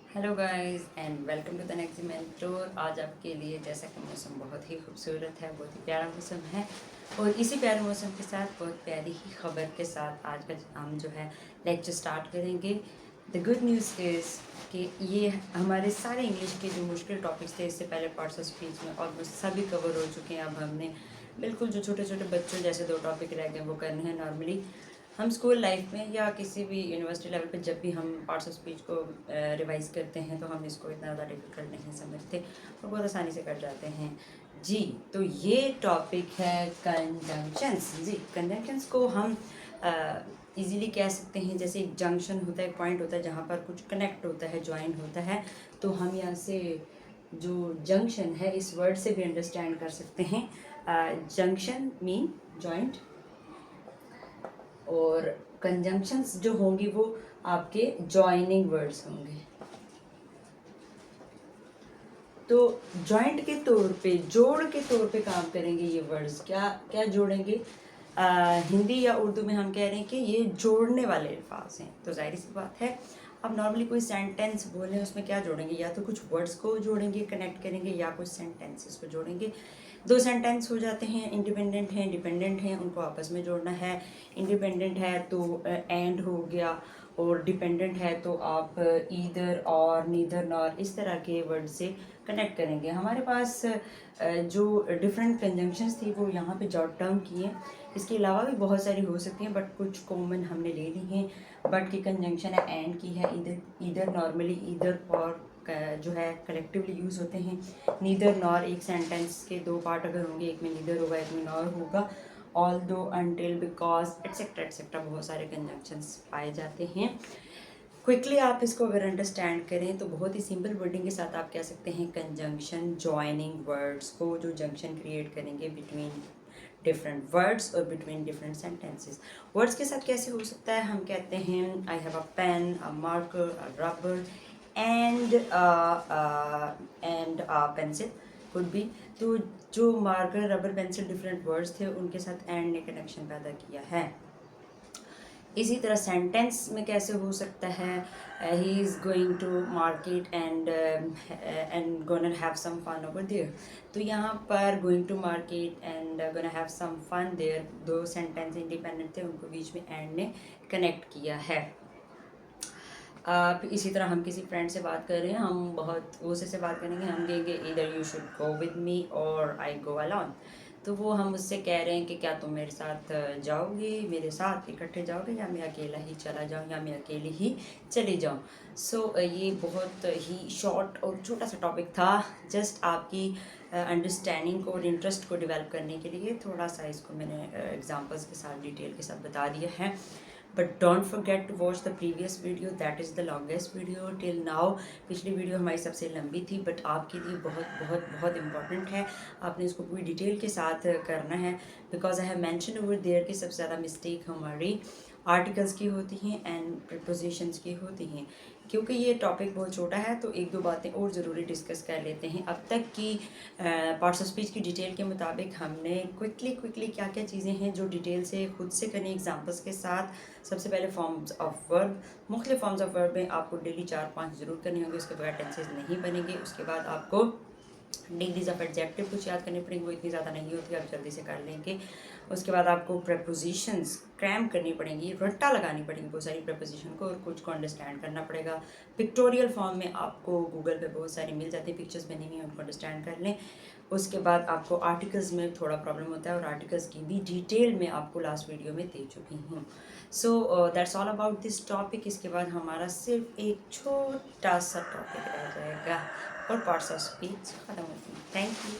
Hello guys and welcome to the next mentor. आज आपके लिए जैसा कि मौसम बहुत ही खूबसूरत है, बहुत ही प्यारा मौसम है और इसी प्यारे मौसम के साथ बहुत प्यारी ही खबर के साथ आज का हम जो है लेक्चर स्टार्ट करेंगे। द गुड न्यूज़ इज़ कि ये हमारे सारे इंग्लिश के जो मुश्किल टॉपिक्स थे इससे पहले पार्ट्स ऑफ स्पीच में ऑलमोस्ट सभी कवर हो चुके हैं। अब हमने बिल्कुल जो छोटे छोटे बच्चों जैसे 2 टॉपिक रह गए वो करने हैं। नॉर्मली हम स्कूल लाइफ में या किसी भी यूनिवर्सिटी लेवल पे जब भी हम पार्ट्स ऑफ स्पीच को रिवाइज करते हैं तो हम इसको इतना ज़्यादा डिफिकल्ट नहीं समझते और बहुत आसानी से कर जाते हैं जी। तो ये टॉपिक है कंजंक्शंस। जी, कंजंक्शंस को हम इजीली कह सकते हैं जैसे एक जंक्शन होता है, एक पॉइंट होता है जहाँ पर कुछ कनेक्ट होता है, ज्वाइन होता है। तो हम यहाँ से जो जंक्शन है इस वर्ड से भी अंडरस्टैंड कर सकते हैं। जंक्शन मीन जॉइंट और कंजंक्शंस जो होंगी वो आपके जॉइनिंग वर्ड्स होंगे। तो जॉइंट के तौर पे, जोड़ के तौर पे काम करेंगे ये वर्ड्स। क्या क्या जोड़ेंगे? हिंदी या उर्दू में हम कह रहे हैं कि ये जोड़ने वाले अल्फाज हैं। तो जाहिर सी बात है, अब नॉर्मली कोई सेंटेंस बोलें उसमें क्या जोड़ेंगे? या तो कुछ वर्ड्स को जोड़ेंगे, कनेक्ट करेंगे, या कुछ सेंटेंसेस को जोड़ेंगे। 2 सेंटेंस हो जाते हैं, इंडिपेंडेंट हैं, डिपेंडेंट हैं, उनको आपस में जोड़ना है। इंडिपेंडेंट है तो एंड हो गया और डिपेंडेंट है तो आप ईदर और नीदर नॉर इस तरह के वर्ड से कनेक्ट करेंगे। हमारे पास जो डिफरेंट कंजंक्शंस थी वो यहाँ पे जॉट डाउन की हैं। इसके अलावा भी बहुत सारी हो सकती हैं बट कुछ कॉमन हमने ले ली हैं। बट की कंजंक्शन है एंड की है। ईदर नॉर्मली ईदर और जो है कलेक्टिवली यूज़ होते हैं। नीदर नॉर एक सेंटेंस के 2 पार्ट अगर होंगे, एक में नीदर होगा, एक में नॉर होगा। ऑल दो, अनटिल, बिकॉज, एट्सेट्रा एट्सेट्रा बहुत सारे कंजंक्शंस पाए जाते हैं। क्विकली आप इसको अगर अंडरस्टैंड करें तो बहुत ही सिंपल वर्डिंग के साथ आप कह सकते हैं कंजंक्शन जॉइनिंग वर्ड्स को जो जंक्शन क्रिएट करेंगे बिटवीन डिफरेंट वर्ड्स और बिटवीन डिफरेंट सेंटेंसेस। वर्ड्स के साथ कैसे हो सकता है? हम कहते हैं I have a pen, a marker, a rubber and pencil could be. तो जो marker, rubber, pencil different words थे उनके साथ एंड ने कनेक्शन पैदा किया है। इसी तरह सेंटेंस में कैसे हो सकता है? He is going to market and gonna have some fun over there. तो यहाँ पर going to market and gonna have some fun there 2 sentence independent थे, उनको बीच में एंड ने कनेक्ट किया है। इसी तरह हम किसी फ्रेंड से बात कर रहे हैं, हम बहुत गुस्से से बात करेंगे, हम कहेंगे इधर you should go with me और आई गो अलॉन। तो वो हम उससे कह रहे हैं कि क्या तुम मेरे साथ जाओगे, मेरे साथ इकट्ठे जाओगे, या मैं अकेला ही चला जाऊँ, या मैं अकेली ही चली जाऊँ। सो ये बहुत ही शॉर्ट और छोटा सा टॉपिक था, जस्ट आपकी अंडरस्टैंडिंग को और इंटरेस्ट को डेवलप करने के लिए थोड़ा सा इसको मैंने एग्जांपल्स के साथ, डिटेल के साथ बता दिया है। But don't forget to watch the previous video, that is the longest video till now. पिछली वीडियो हमारी सबसे लंबी थी बट आपके लिए बहुत बहुत बहुत इंपॉर्टेंट है। आपने इसको पूरी डिटेल के साथ करना है because I have mention over there कि सबसे ज़्यादा मिस्टेक हमारी आर्टिकल्स की होती हैं एंड प्रपोजिशंस की होती हैं। क्योंकि ये टॉपिक बहुत छोटा है तो 1-2 बातें और ज़रूरी डिस्कस कर लेते हैं। अब तक की पार्ट्स ऑफ स्पीच की डिटेल के मुताबिक हमने क्विकली क्या क्या चीज़ें हैं जो डिटेल से खुद से करनी एग्जांपल्स के साथ। सबसे पहले फॉर्म्स ऑफ वर्ब, मुख्तलिफ फॉर्म्स ऑफ वर्ब में आपको डेली 4-5 ज़रूर करने होंगे, उसके बगैर टेंसेस नहीं बनेंगे। उसके बाद आपको डिग्रीज ऑफ एडजेक्टिव कुछ याद करनी पड़ेंगी, वो इतनी ज़्यादा नहीं होती, आप जल्दी से कर लेंगे। उसके बाद आपको प्रपोजिशंस क्रैम करनी पड़ेंगी, रट्टा लगानी पड़ेगी बहुत सारी प्रपोजिशन को, और कुछ को अंडरस्टैंड करना पड़ेगा। पिक्टोरियल फॉर्म में आपको गूगल पे बहुत सारी मिल जाती है, पिक्चर्स बनी हुई हैं, उनको अंडरस्टैंड कर लें। उसके बाद आपको आर्टिकल्स में थोड़ा प्रॉब्लम होता है और आर्टिकल्स की भी डिटेल में आपको लास्ट वीडियो में दे चुकी हूँ। So that's all about this topic. इसके बाद हमारा सिर्फ एक छोटा सा टॉपिक रह जाएगा और पार्ट्स ऑफ स्पीच खत्म होती है। Thank you.